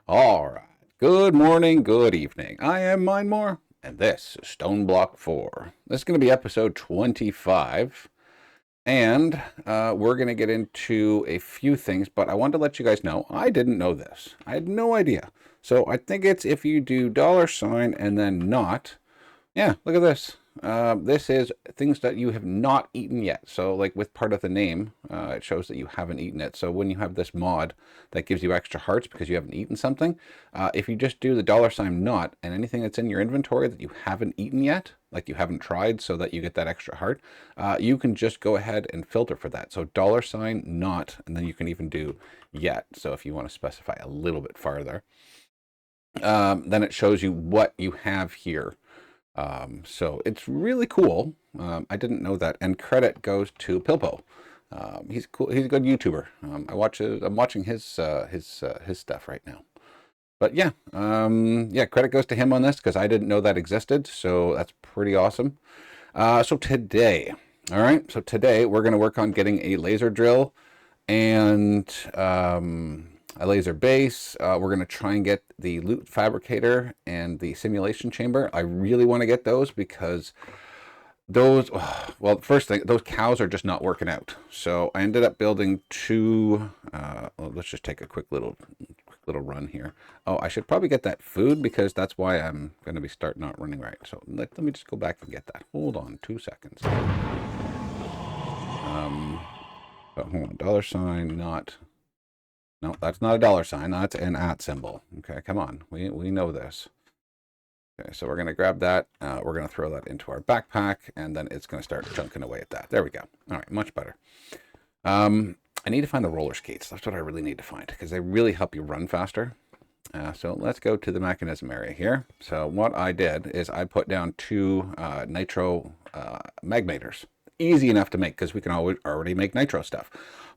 All right. Good morning, good evening. I am Mindmore, and this is StoneBlock 4. This is going to be episode 25, and we're going to get into a few things, but I wanted to let you guys know I didn't know this. I had no idea. So I think it's if you do $ and then not. Yeah, look at this. This is things that you have not eaten yet. So, like with part of the name, it shows that you haven't eaten it. So when you have this mod that gives you extra hearts because you haven't eaten something, if you just do the $not and anything that's in your inventory that you haven't eaten yet, like you haven't tried, so that you get that extra heart, you can just go ahead and filter for that. So $not, and then you can even do yet. So if you want to specify a little bit farther, then it shows you what you have here. So it's really cool. I didn't know that. And credit goes to Pilpo. He's cool. He's a good YouTuber. I'm watching his stuff right now. But yeah, yeah, credit goes to him on this because I didn't know that existed. So that's pretty awesome. So today, all right. So today we're going to work on getting a laser drill and a laser base. We're going to try and get the loot fabricator and the simulation chamber. I really want to get those because those, well, first thing, those cows are just not working out. So I ended up building two. Well, let's just take a quick little run here. Oh, I should probably get that food because that's why I'm going to be not running right. So let me just go back and get that. Hold on 2 seconds. Hold on, not. No, that's not a $. That's an @ symbol. Okay, come on. We know this. Okay, so we're going to grab that. We're going to throw that into our backpack, and then it's going to start chunking away at that. There we go. All right, much better. I need to find the roller skates. That's what I really need to find, because they really help you run faster. So let's go to the mechanism area here. So what I did is I put down two nitro magmators. Easy enough to make, because we can already make nitro stuff.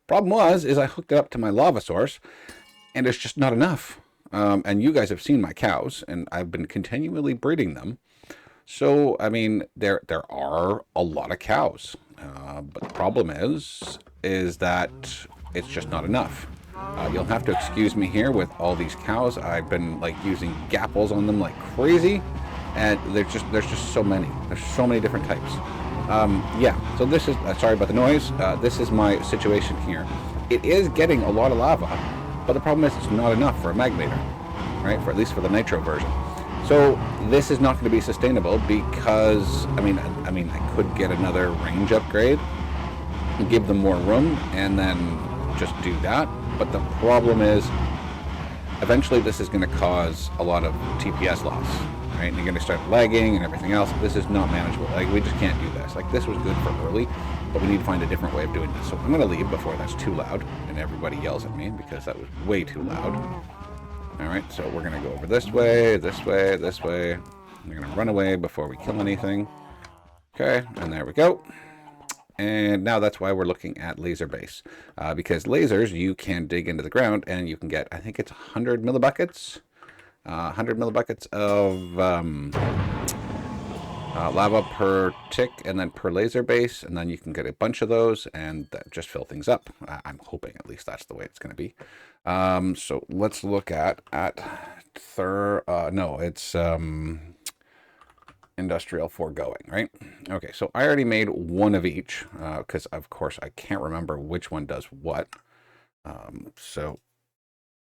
Problem is I hooked it up to my lava source, and it's just not enough. And you guys have seen my cows, and I've been continually breeding them. So, I mean, there are a lot of cows. But the problem is that it's just not enough. You'll have to excuse me here with all these cows. I've been like using gapples on them like crazy, and there's just so many. There's so many different types. Yeah, so this is, sorry about the noise, this is my situation here. It is getting a lot of lava, but the problem is it's not enough for a magmator, right, for at least for the nitro version. So this is not going to be sustainable because, I mean, I could get another range upgrade and give them more room and then just do that, but the problem is eventually this is going to cause a lot of TPS loss. Right? And you're going to start lagging and everything else. This is not manageable. Like, we just can't do this. Like, this was good for early, but we need to find a different way of doing this. So I'm going to leave before that's too loud and everybody yells at me because that was way too loud. All right, so we're going to go over this way, this way, this way. We're going to run away before we kill anything. Okay, and there we go. And now that's why we're looking at laser base. Because lasers, you can dig into the ground and you can get, I think it's 100 millibuckets. 100 millibuckets of lava per tick and then per laser base, and then you can get a bunch of those and that just fill things up. I'm hoping at least that's the way it's going to be. So let's look at no, it's industrial foregoing, right? Okay, so I already made one of each because of course I can't remember which one does what. So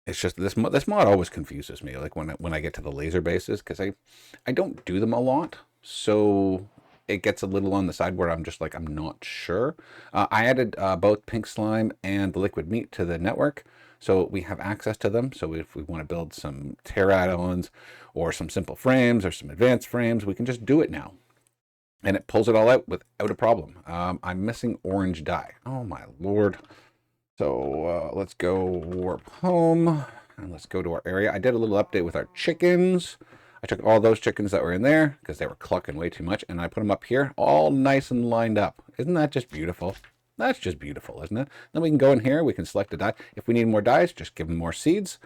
it's just this mod always confuses me. Like when I get to the laser bases, because I don't do them a lot, so it gets a little on the side where I'm just like I'm not sure. I added both pink slime and the liquid meat to the network, so we have access to them. So if we want to build some tear add-ons or some simple frames or some advanced frames, we can just do it now, and it pulls it all out without a problem. I'm missing orange dye. Oh my lord. So let's go warp home and let's go to our area. I did a little update with our chickens. I took all those chickens that were in there because they were clucking way too much, and I put them up here all nice and lined up. Isn't that just beautiful? That's just beautiful, isn't it? Then we can go in here, we can select a dye. If we need more dyes, just give them more seeds.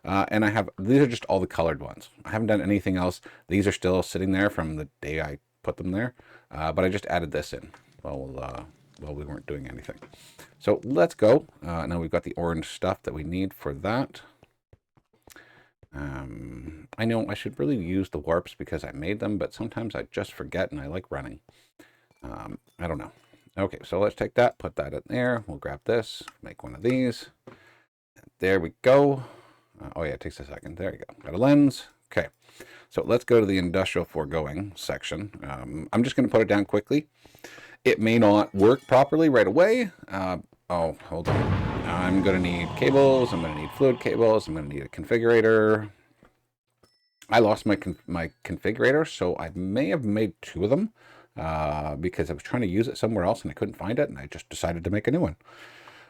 And these are just all the colored ones. I haven't done anything else. These are still sitting there from the day I put them there, but I just added this in. Well, we weren't doing anything. So let's go. Now we've got the orange stuff that we need for that. I know I should really use the warps because I made them, but sometimes I just forget and I like running. I don't know. Okay, so let's take that, put that in there. We'll grab this, make one of these. There we go. Oh yeah, it takes a second. There you go. Got a lens. Okay, so let's go to the industrial foregoing section. I'm just going to put it down quickly. It may not work properly right away. Oh, hold on. I'm going to need cables. I'm going to need fluid cables. I'm going to need a configurator. I lost my configurator, so I may have made 2 of them because I was trying to use it somewhere else and I couldn't find it, and I just decided to make a new one.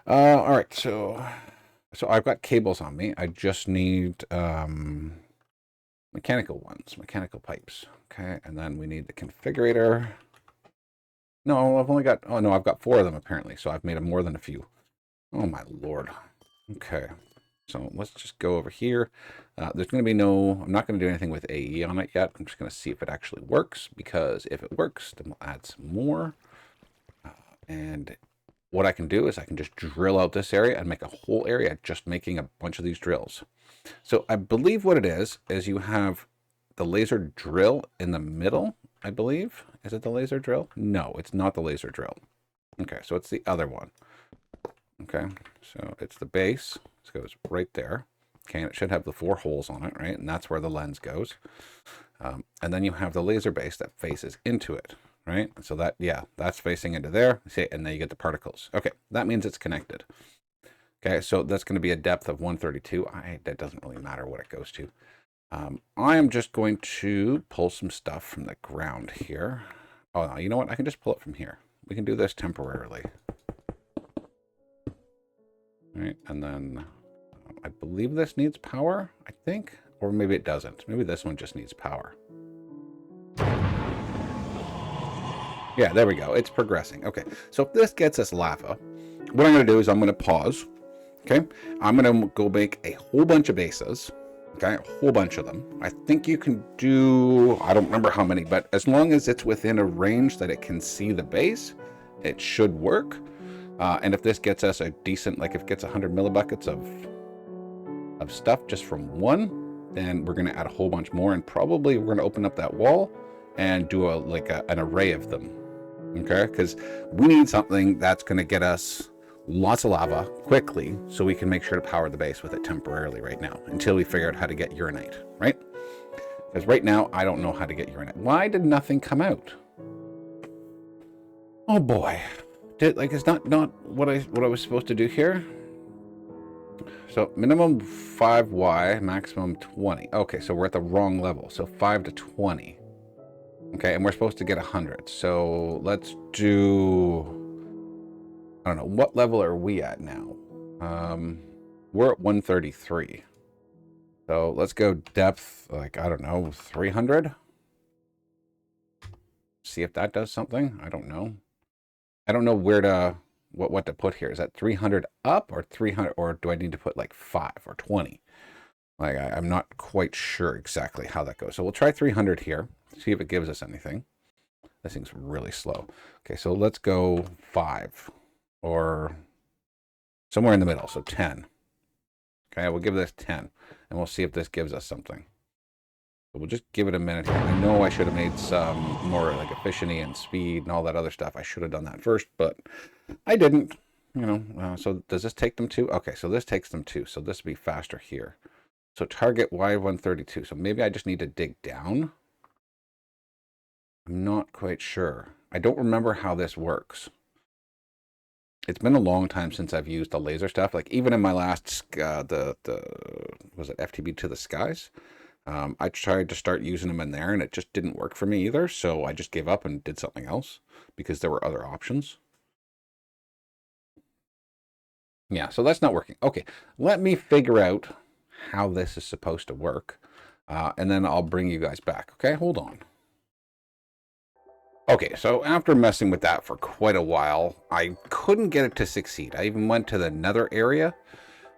All right, so I've got cables on me. I just need mechanical ones, mechanical pipes. Okay, and then we need the configurator. No, I've only got, oh no, I've got 4 of them apparently, so I've made more than a few. Oh my lord. Okay, so let's just go over here. There's going to be no, I'm not going to do anything with AE on it yet. I'm just going to see if it actually works, because if it works, then we'll add some more. And what I can do is I can just drill out this area and make a whole area just making a bunch of these drills. So I believe what it is you have the laser drill in the middle, I believe. Is it the laser drill? No, it's not the laser drill. Okay, so it's the other one. Okay, so it's the base. So it goes right there. Okay, and it should have the 4 holes on it, right? And that's where the lens goes. And then you have the laser base that faces into it, right? So that, yeah, that's facing into there. See, and then you get the particles. Okay, that means it's connected. Okay, so that's going to be a depth of 132. That doesn't really matter what it goes to. I am just going to pull some stuff from the ground here. Oh, no, you know what? I can just pull it from here. We can do this temporarily. All right, and then I believe this needs power, I think. Or maybe it doesn't. Maybe this one just needs power. Yeah, there we go. It's progressing. Okay, so if this gets us lava, what I'm going to do is I'm going to pause. Okay, I'm going to go make a whole bunch of bases. Okay, a whole bunch of them. I think you can do, I don't remember how many, but as long as it's within a range that it can see the base, it should work. And if this gets us a decent, like if it gets 100 millibuckets of stuff just from one, then we're going to add a whole bunch more, and probably we're going to open up that wall and do an array of them. Okay, because we need something that's going to get us lots of lava quickly, so we can make sure to power the base with it temporarily right now until we figure out how to get uranite, right? Because right now I don't know how to get uranite. Why did nothing come out? Oh boy. It's not what I was supposed to do here. So minimum 5Y, maximum 20. Okay, so we're at the wrong level. So 5 to 20. Okay, and we're supposed to get 100. So let's do, I don't know, what level are we at now? We're at 133. So let's go depth, like, I don't know, 300. See if that does something. I don't know. I don't know where to, what to put here. Is that 300 up or 300, or do I need to put like 5 or 20? Like, I'm not quite sure exactly how that goes. So we'll try 300 here, see if it gives us anything. This thing's really slow. Okay, so let's go 5 or somewhere in the middle. So 10. Okay, we'll give this 10 and we'll see if this gives us something. So we'll just give it a minute here. I know I should have made some more like efficiency and speed and all that other stuff. I should have done that first, but I didn't, you know. So does this take them 2? Okay, so this takes them 2. So this would be faster here. So target Y132. So maybe I just need to dig down. I'm not quite sure. I don't remember how this works. It's been a long time since I've used the laser stuff. Like even in my last, was it FTB to the skies? I tried to start using them in there and it just didn't work for me either. So I just gave up and did something else because there were other options. Yeah, so that's not working. Okay, let me figure out how this is supposed to work. And then I'll bring you guys back. Okay, hold on. Okay, so after messing with that for quite a while, I couldn't get it to succeed. I even went to the nether area.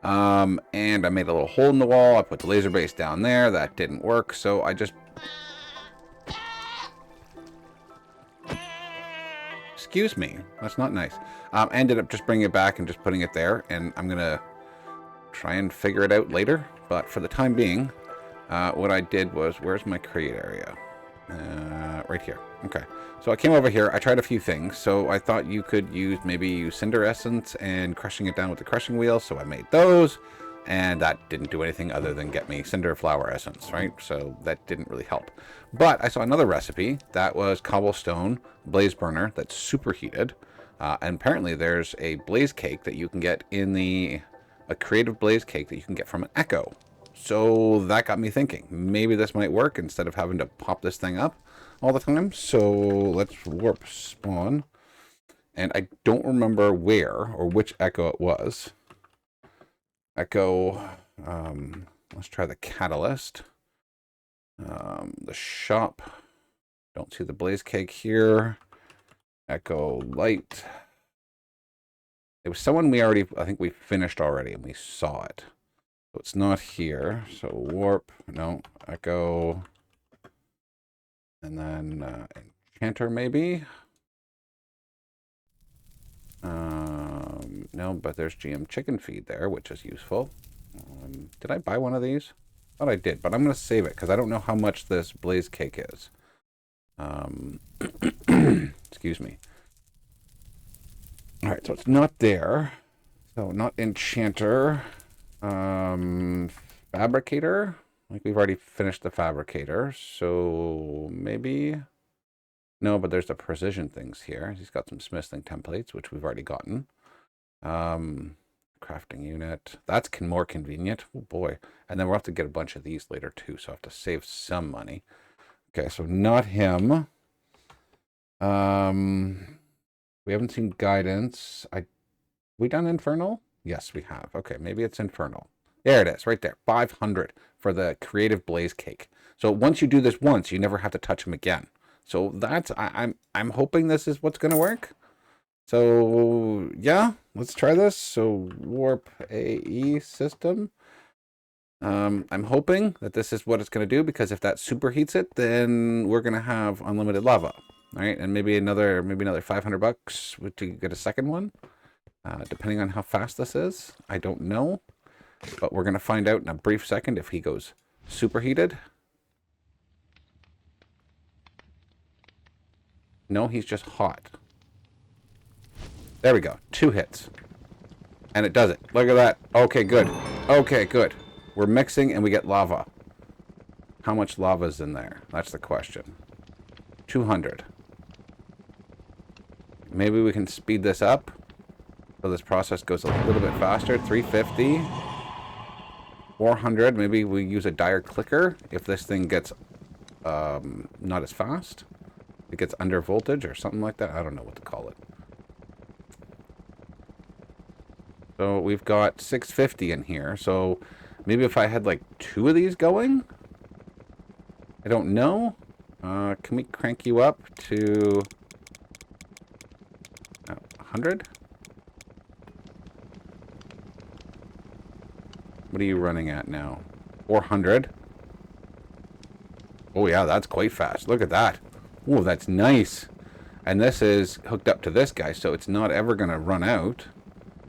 And I made a little hole in the wall. I put the laser base down there. That didn't work. So I just... Excuse me. That's not nice. Ended up just bringing it back and just putting it there. And I'm going to try and figure it out later. But for the time being, what I did was, where's my create area? Right here. Okay. So I came over here. I tried a few things. So I thought you could use cinder essence and crushing it down with the crushing wheel. So I made those. And that didn't do anything other than get me cinder flower essence, right? So that didn't really help. But I saw another recipe that was cobblestone blaze burner that's superheated. And apparently there's a blaze cake that you can get in a creative blaze cake that you can get from an Echo. So that got me thinking, maybe this might work instead of having to pop this thing up all the time. So let's warp spawn. And I don't remember where or which Echo it was. Echo, let's try the catalyst. The shop, don't see the blaze cake here. Echo light. It was someone I think we finished already and we saw it. So it's not here. So warp, no, Echo. And then enchanter maybe. No, but there's GM chicken feed there, which is useful. Did I buy one of these? I thought I did, but I'm going to save it because I don't know how much this blaze cake is. Excuse me. All right, so it's not there. So not enchanter. Fabricator. Like we've already finished the fabricator, so maybe. No, but there's the precision things here. He's got some smithing templates, which we've already gotten. Crafting unit. That's more convenient. Oh boy. And then we'll have to get a bunch of these later too, so I have to save some money. Okay, so not him. We haven't seen guidance. We done infernal? Yes, we have. Okay, maybe it's infernal. There it is, right there. 500 for the creative blaze cake. So once you do this once, you never have to touch them again. So that's I'm hoping this is what's gonna work. So yeah, let's try this. So warp AE system. I'm hoping that this is what it's gonna do, because if that superheats it, then we're gonna have unlimited lava. All right, and maybe another $500 to get a second one. Depending on how fast this is. I don't know. But we're gonna find out in a brief second if he goes superheated. No, he's just hot. There we go. 2 hits. And it does it. Look at that. Okay, good. Okay, good. We're mixing and we get lava. How much lava is in there? That's the question. 200. Maybe we can speed this up so this process goes a little bit faster. 350. 400. Maybe we use a dire clicker if this thing gets not as fast. It gets under voltage or something like that. I don't know what to call it. So we've got 650 in here. So maybe if I had like 2 of these going, I don't know. Can we crank you up to 100? What are you running at now? 400. Oh yeah, that's quite fast. Look at that. Oh, that's nice. And this is hooked up to this guy, so it's not ever going to run out.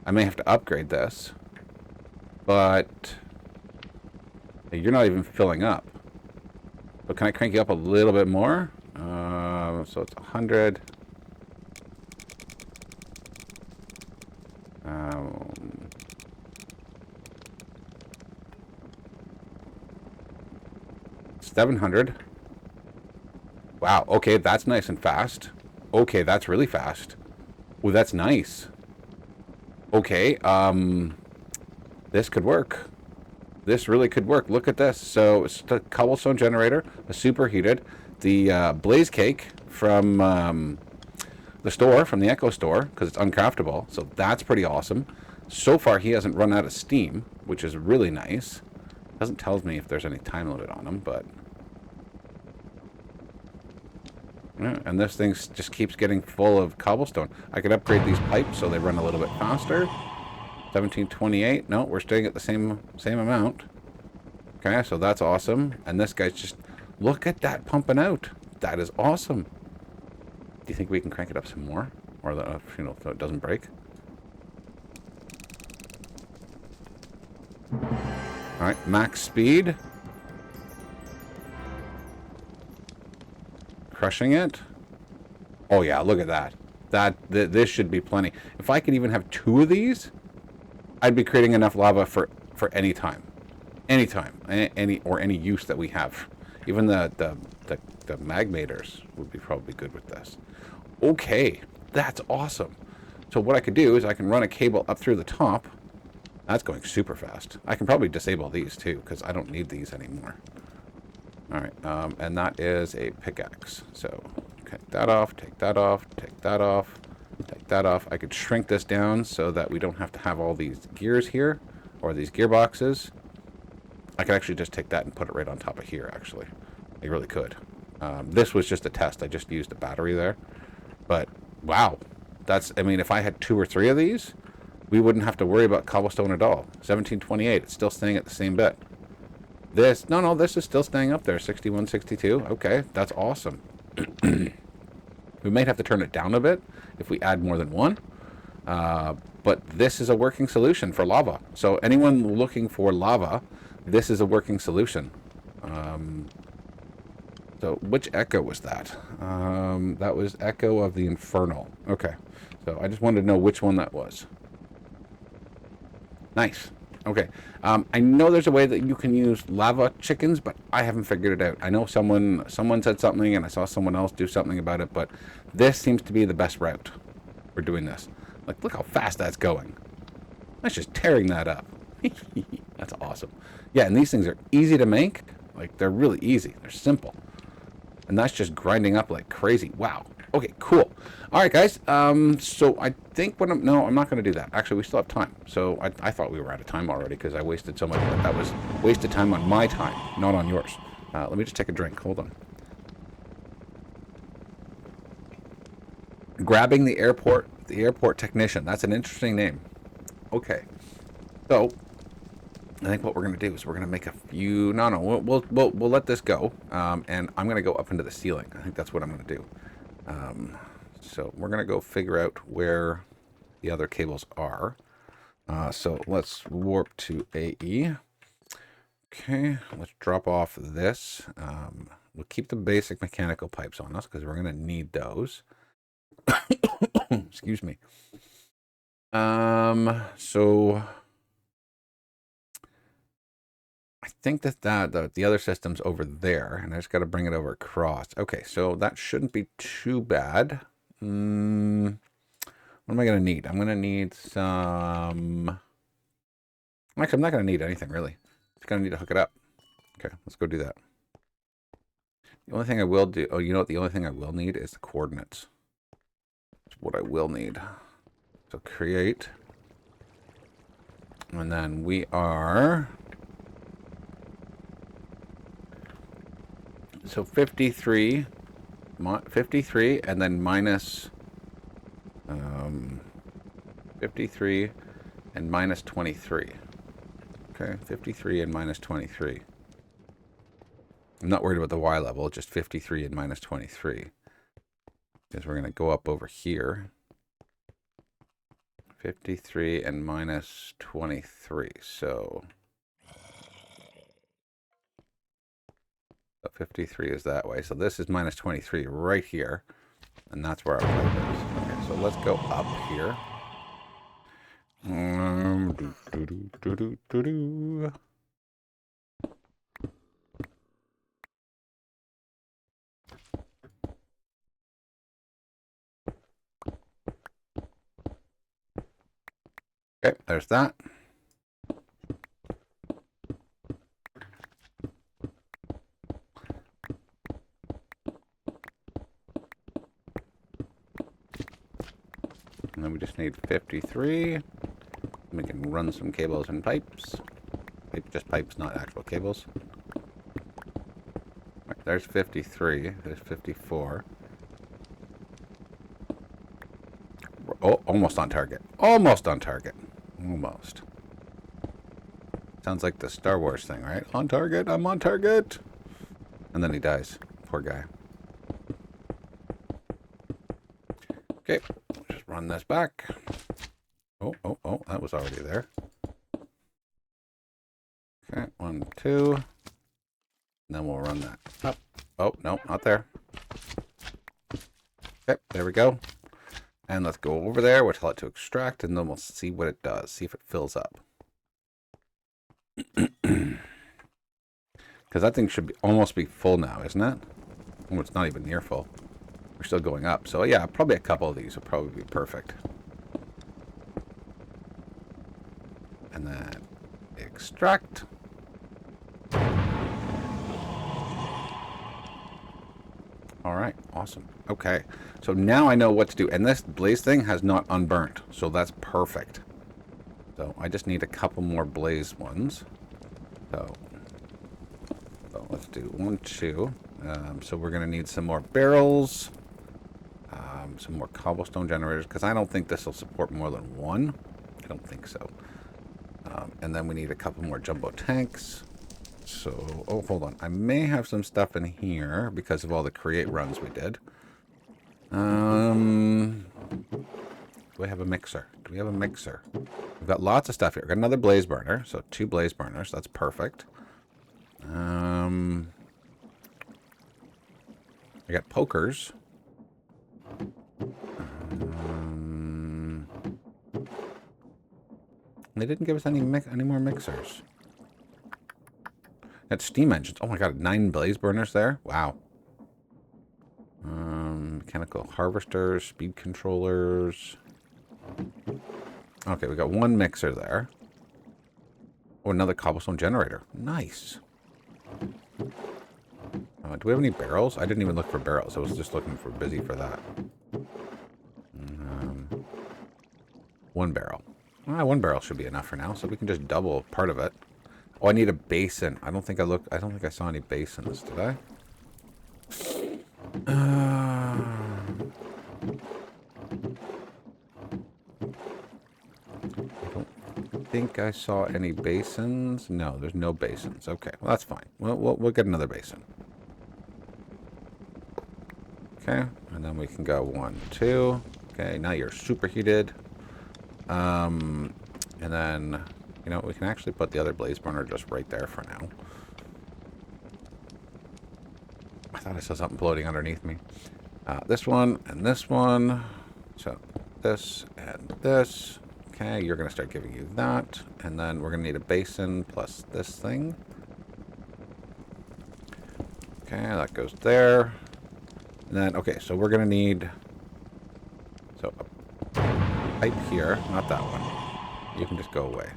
I may have to upgrade this. But you're not even filling up. But can I crank you up a little bit more? So it's 100. $700. Wow, okay, that's nice and fast. Okay, that's really fast. Oh, that's nice. Okay, this could work. This really could work. Look at this. So it's the cobblestone generator, a superheated, the blaze cake from the store, from the Echo store, because it's uncraftable. So that's pretty awesome. So far, he hasn't run out of steam, which is really nice. Doesn't tell me if there's any time limit on him, but... Yeah, and this thing just keeps getting full of cobblestone. I could upgrade these pipes so they run a little bit faster. 1728. No, we're staying at the same amount. Okay, so that's awesome. And this guy's just... Look at that pumping out. That is awesome. Do you think we can crank it up some more? Or, you know, so it doesn't break? Alright, max speed. crushing it. Oh yeah, look at that. This should be plenty. If I could even have 2 of these, I'd be creating enough lava for any time. Anytime. Any use that we have. Even the magmators would be probably good with this. Okay, that's awesome. So what I could do is I can run a cable up through the top. That's going super fast. I can probably disable these too, because I don't need these anymore. Alright, and that is a pickaxe. So, take that off, take that off, take that off, take that off. I could shrink this down so that we don't have to have all these gears here, or these gearboxes. I could actually just take that and put it right on top of here, actually. I really could. This was just a test. I just used a battery there. But, wow. I mean, if I had 2 or 3 of these, we wouldn't have to worry about cobblestone at all. 1728, it's still staying at the same bit. This, no, this is still staying up there. 6162, okay, that's awesome. We might have to turn it down a bit if we add more than 1. But this is a working solution for lava. So anyone looking for lava, this is a working solution. So which echo was that? That was Echo of the Infernal. Okay, so I just wanted to know which one that was. Nice. Okay. I know there's a way that you can use lava chickens, but I haven't figured it out. I know someone said something, and I saw someone else do something about it, but this seems to be the best route for doing this. Like, look how fast that's going. That's just tearing that up. That's awesome. Yeah, and these things are easy to make. Like, they're really easy. They're simple. And that's just grinding up like crazy. Wow. Okay, cool. All right, guys. So I think no, I'm not going to do that. Actually, we still have time. So I thought we were out of time already because I wasted so much. But that was wasted time on my time, not on yours. Let me just take a drink. Hold on. Grabbing the airport technician. That's an interesting name. Okay. So I think what we're going to do is we're going to make a few. No, we'll let this go. And I'm going to go up into the ceiling. I think that's what I'm going to do. So we're going to go figure out where the other cables are. So let's warp to AE. Okay, let's drop off this. We'll keep the basic mechanical pipes on us because we're going to need those. Excuse me. So I think that the other system's over there, and I just got to bring it over across. Okay, so that shouldn't be too bad. What am I going to need? I'm going to need some... Actually, I'm not going to need anything, really. Just going to need to hook it up. Okay, let's go do that. The only thing I will do... Oh, you know what? The only thing I will need is the coordinates. That's what I will need. So create. And then we are... So 53, and then minus 53 and minus 23. Okay, 53 and minus 23. I'm not worried about the Y level, just 53 and minus 23. Because we're going to go up over here. 53 and minus 23, so... 53 is that way. So this is minus 23 right here. And that's where our pipe is. Okay, so let's go up here. Okay, there's that. And then we just need 53. We can run some cables and pipes. Just pipes, not actual cables. Right, there's 53. There's 54. Oh, almost on target. Almost on target. Almost. Sounds like the Star Wars thing, right? On target, I'm on target. And then he dies. Poor guy. Okay, just run this back. Oh, that was already there. Okay, 1, 2. And then we'll run that up. Oh, no, not there. Okay, there we go. And let's go over there. We'll tell it to extract, and then we'll see what it does. See if it fills up. Because that thing should almost be full now, isn't it? Oh, it's not even near full. We're still going up. So yeah, probably a couple of these would probably be perfect. And then extract. All right, awesome. Okay, so now I know what to do. And this blaze thing has not unburnt, so that's perfect. So I just need a couple more blaze ones. So let's do 1, 2. So we're going to need some more barrels, some more cobblestone generators, because I don't think this will support more than one. I don't think so. And then we need a couple more jumbo tanks. So, oh, hold on. I may have some stuff in here because of all the create runs we did. Do we have a mixer? Do we have a mixer? We've got lots of stuff here. We've got another blaze burner, so 2 blaze burners. That's perfect. I got pokers. They didn't give us any more mixers. Got steam engines. Oh my god, 9 blaze burners there. Wow. Mechanical harvesters, speed controllers. Okay, we got 1 mixer there. Oh, another cobblestone generator. Nice. Do we have any barrels? I didn't even look for barrels. I was just looking for busy for that. 1 barrel. 1 barrel should be enough for now, so we can just double part of it. Oh, I need a basin. I don't think I saw any basins, did I? I don't think I saw any basins. No, there's no basins. Okay, well, that's fine. We'll get another basin. Okay, and then we can go 1, 2. Okay, now you're superheated. And then, you know, we can actually put the other blaze burner just right there for now. I thought I saw something floating underneath me. This one and this one. So this and this. Okay, you're going to start giving you that. And then we're going to need a basin plus this thing. Okay, that goes there. And then, okay, so we're going to need... So a pipe here. Not that one. You can just go away.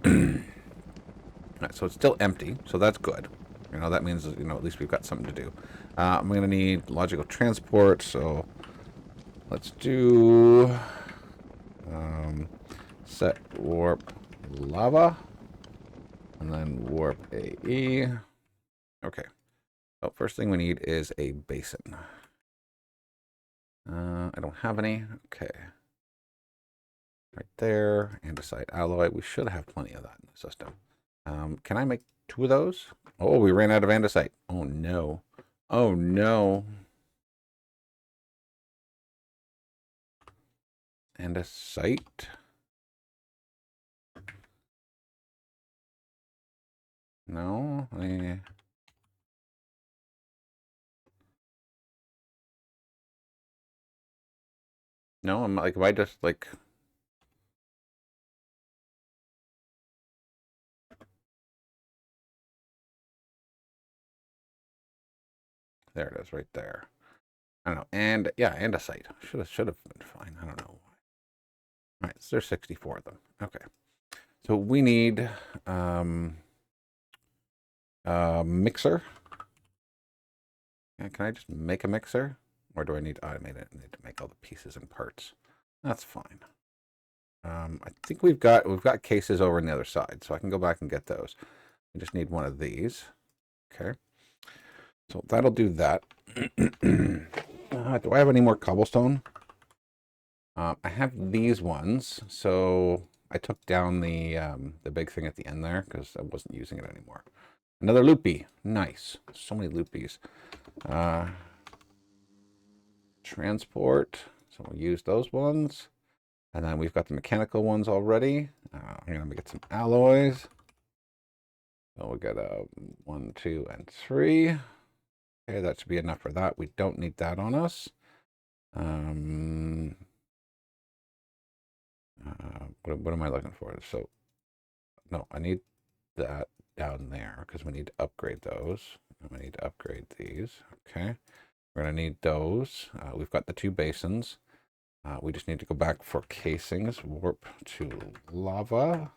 Alright, so it's still empty, so that's good. You know, that means, you know, at least we've got something to do. I'm going to need logical transport, so let's do set warp lava, and then warp AE. Okay. So first thing we need is a basin. I don't have any. Okay. Right there. Andesite alloy. We should have plenty of that in the system. Can I make 2 of those? Oh, we ran out of andesite. Oh, no. Oh, no. Andesite. No. No, I'm like, if I just, like... There it is, right there. I don't know. And, yeah, andesite. Should have been fine. I don't know why. All right, so there's 64 of them. Okay. So we need a mixer. Can I just make a mixer? Or do I need to automate it? I need to make all the pieces and parts. That's fine. I think we've got cases over on the other side, so I can go back and get those. I just need one of these. Okay. So that'll do that. Do I have any more cobblestone? I have these ones, so I took down the big thing at the end there because I wasn't using it anymore. Another loopy. Nice. So many loopies. Transport. So we'll use those ones. And then we've got the mechanical ones already. I'm going to get some alloys. So we'll get a 1, 2, and 3. Okay, that should be enough for that. We don't need that on us. What am I looking for? So, no, I need that down there because we need to upgrade those. And we need to upgrade these. Okay. We're going to need those. We've got the 2 basins. We just need to go back for casings. Warp to lava.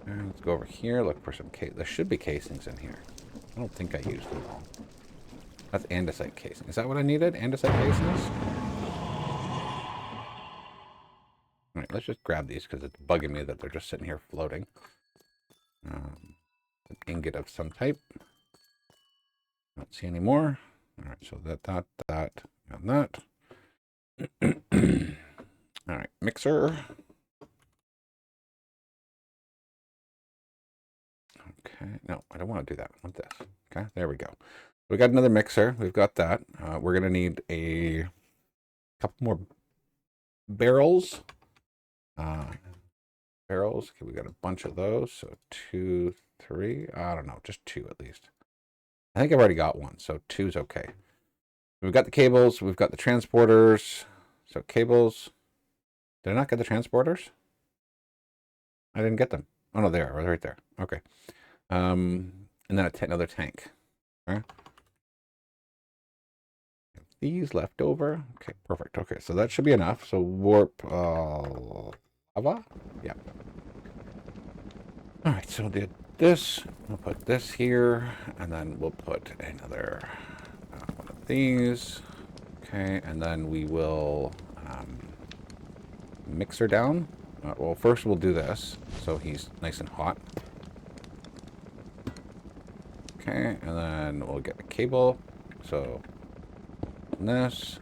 And let's go over here. Look for some there should be casings in here. I don't think I used them all. That's andesite casing. Is that what I needed? Andesite casings? All right, let's just grab these because it's bugging me that they're just sitting here floating. An ingot of some type. Don't see any more. All right, so that, and that. All right, mixer. Okay, no, I don't want to do that. I want this. Okay, there we go. We got another mixer. We've got that. We're going to need a couple more barrels. Barrels. Okay, we got a bunch of those. So 2, 3. I don't know, just 2 at least. I think I've already got 1, so 2 is okay. We've got the cables. We've got the transporters. So cables. Did I not get the transporters? I didn't get them. Oh no, they are right there. Okay. And then another tank. Okay. These left over. Okay, perfect. Okay, so that should be enough. So warp lava. Yeah. All right, so did this. We'll put this here, and then we'll put another one of these. Okay, and then we will mixer down. Well, first we'll do this, so he's nice and hot. Okay, and then we'll get a cable. So this.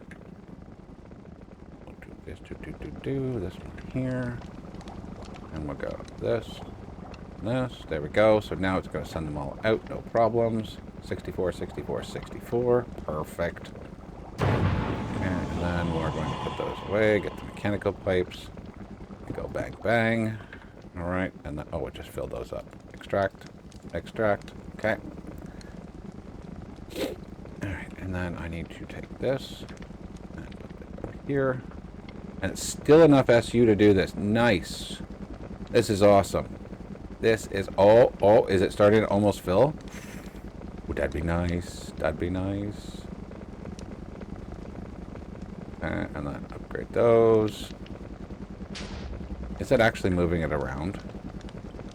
We'll do this, this one here. And we'll go this, this. There we go. So now it's going to send them all out, no problems. 64, 64, 64. Perfect. And then we're going to put those away, get the mechanical pipes. Go bang, bang. All right, and then, oh, it just filled those up. Extract, extract. Okay. All right, and then I need to take this and put it over here. And it's still enough SU to do this. Nice. This is awesome. This is, oh, is it starting to almost fill? Would that be nice? That'd be nice. Okay, and then upgrade those. Is it actually moving it around?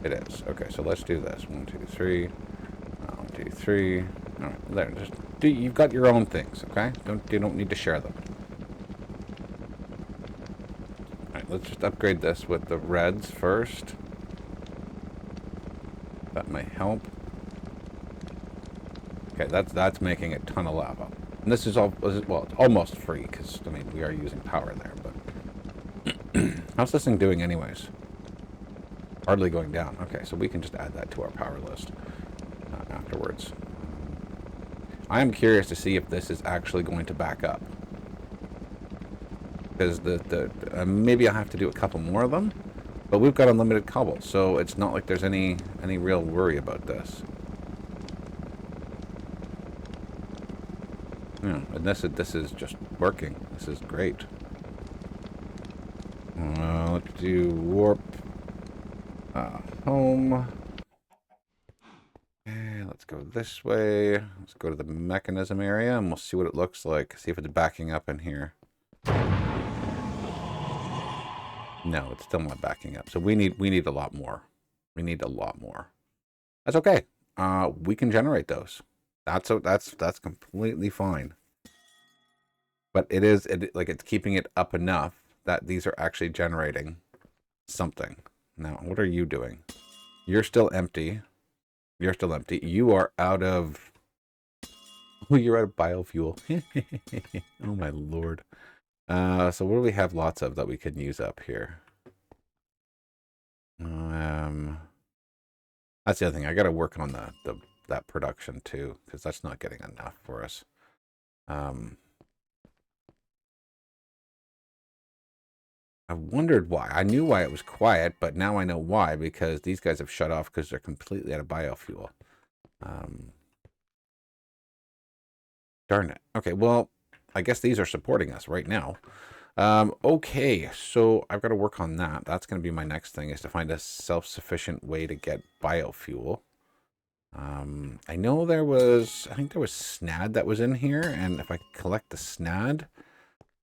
It is. Okay, so let's do this. 1, 2, 3. 1, 2, 3. All right, there. Just do. You've got your own things. Okay. You don't need to share them. All right. Let's just upgrade this with the reds first. That might help. Okay, that's making a ton of lava. And this is all, well, it's almost free because I mean we are using power there, but. How's this thing doing anyways? Hardly going down. Okay, so we can just add that to our power list afterwards. I am curious to see if this is actually going to back up. Because maybe I'll have to do a couple more of them, but we've got unlimited cobble, so it's not like there's any real worry about this. Yeah, and this is just working. This is great. Let's do warp home. And let's go this way. Let's go to the mechanism area and we'll see what it looks like. See if it's backing up in here. No, it's still not backing up. So we need a lot more. We need a lot more. That's okay. We can generate those. That's completely fine. But it's keeping it up enough that these are actually generating something. Now, what are you doing? You're still empty. You're still empty. You are out of... Oh, you're out of biofuel. Oh, my Lord. So what do we have lots of that we can use up here? That's the other thing. I got to work on that production, too, because that's not getting enough for us. I wondered why. I knew why it was quiet, but now I know why, because these guys have shut off because they're completely out of biofuel. Darn it. Okay, well, I guess these are supporting us right now. Okay, so I've got to work on that. That's going to be my next thing, is to find a self-sufficient way to get biofuel. I know I think there was snad that was in here, and if I collect the snad,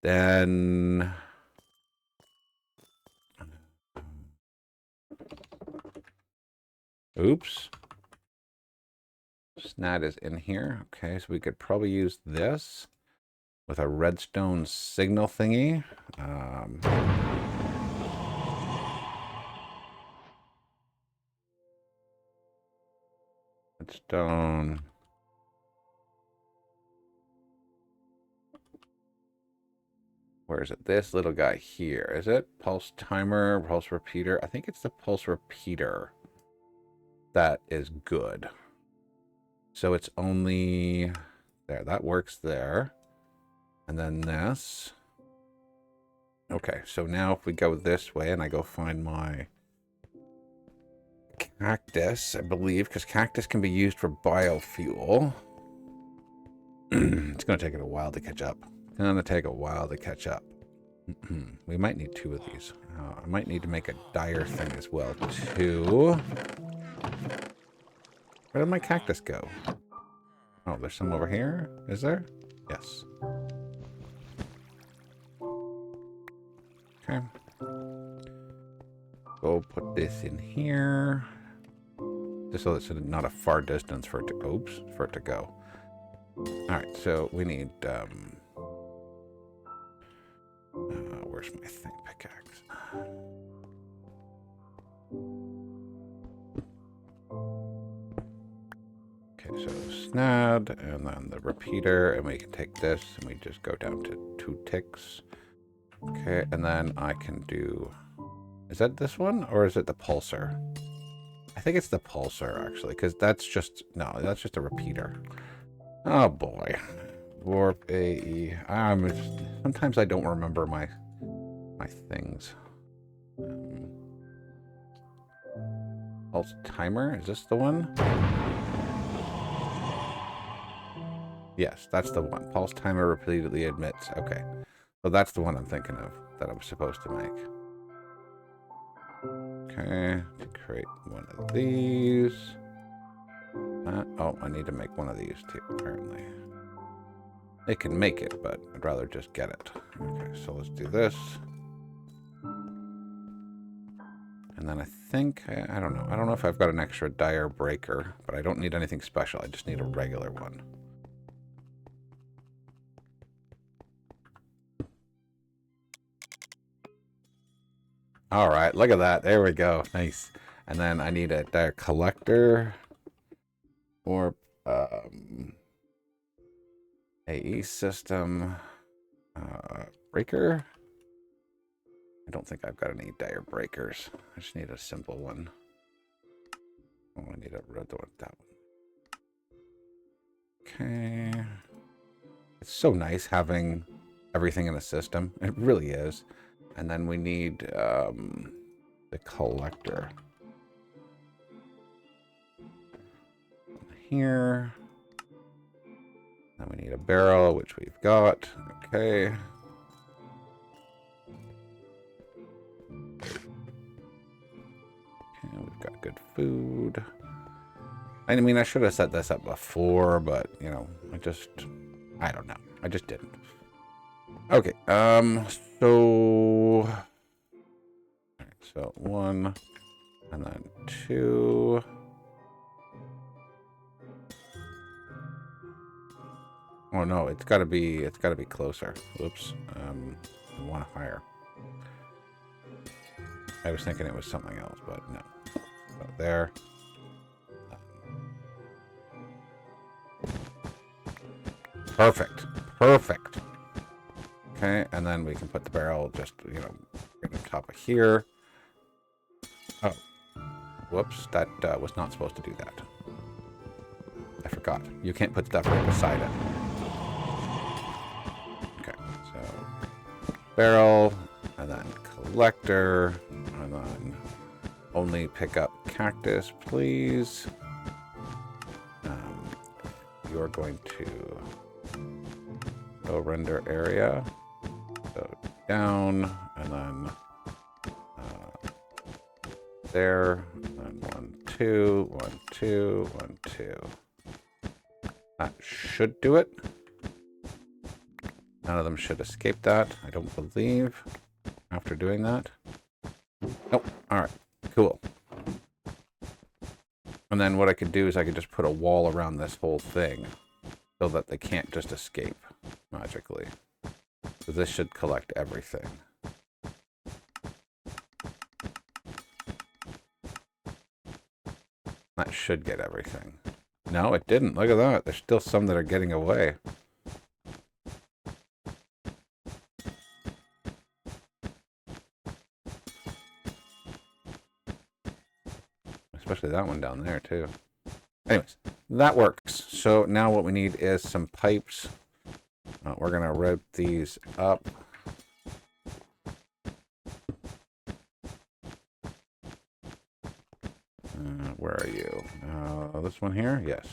then... Oops. Snad is in here. Okay, so we could probably use this with a redstone signal thingy. Redstone. Where is it? This little guy here. Is it? Pulse timer, pulse repeater. I think it's the pulse repeater that is good. So it's only there. That works there. And then this. Okay, so now if we go this way and I go find my cactus, I believe, because cactus can be used for biofuel. It's going to take it a while to catch up. It's going to take a while to catch up. We might need 2 of these. I might need to make a dire thing as well, too. Where did my cactus go? Oh, there's some over here. Is there? Yes. Okay. Go put this in here. Just so it's not a far distance for it to, oops, for it to go. Alright, so we need, where's my thing pickaxe? Okay, so snad, and then the repeater, and we can take this, and we just go down to 2 ticks. Okay, and then I can do... Is that this one, or is it the pulsar? I think it's the pulsar, actually, because that's just... No, that's just a repeater. Oh, boy. Warp AE. Sometimes I don't remember my things. Pulse timer? Is this the one? Yes, that's the one. Pulse timer repeatedly admits. Okay. So that's the one I'm thinking of that I'm supposed to make. Okay. To create one of these. Oh, I need to make one of these too, apparently. It can make it, but I'd rather just get it. Okay, so let's do this. And then I think, I don't know. I don't know if I've got an extra dire breaker, but I don't need anything special. I just need a regular one. All right, look at that. There we go. Nice. And then I need a dire collector or AE system breaker. I don't think I've got any dire breakers. I just need a simple one. Oh, I need a red one. That one. Okay. It's so nice having everything in a system. It really is. And then we need the collector. Here. Then we need a barrel, which we've got. Okay. We've got good food. I mean, I should have set this up before, but, you know, I don't know. I just didn't. Okay, so 1, and then 2. Oh no, it's gotta be closer. Whoops. I want it higher. I was thinking it was something else, but no. So there. Perfect. Perfect. Okay, and then we can put the barrel just, you know, right on top of here. Oh. Whoops, that was not supposed to do that. I forgot. You can't put stuff right beside it. Okay, so barrel, and then collector, and then only pick up cactus, please. You're going to So render area. So down, and then there, and 1, 2, 1, 2, 1, 2. That should do it. None of them should escape that, I don't believe, after doing that. Nope. Alright, cool. And then what I could do is I could just put a wall around this whole thing so that they can't just escape magically. So this should collect everything. That should get everything. No, it didn't. Look at that. There's still some that are getting away. Especially that one down there, too. Anyways, that works. So now what we need is some pipes. We're going to route these up. Where are you? This one here? Yes.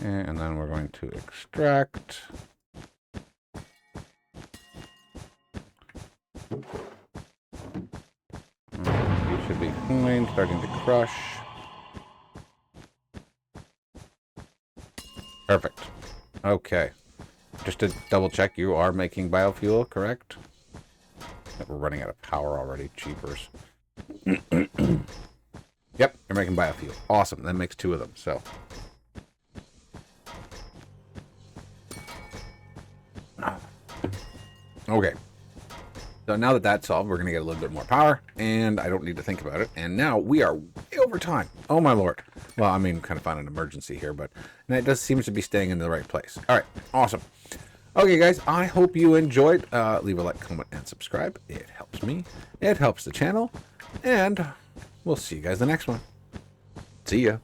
And then we're going to extract. You should be fine, starting to crush. Perfect. Okay. Just to double check, you are making biofuel, correct? We're running out of power already. Cheapers. Yep, you're making biofuel. Awesome. That makes 2 of them, so. Okay. So now that that's solved, we're going to get a little bit more power, and I don't need to think about it. And now we are way over time. Oh, my lord. Well, I mean, kind of found an emergency here, but it does seem to be staying in the right place. All right. Awesome. Okay, guys, I hope you enjoyed. Leave a like, comment, and subscribe. It helps me. It helps the channel. And we'll see you guys in the next one. See ya.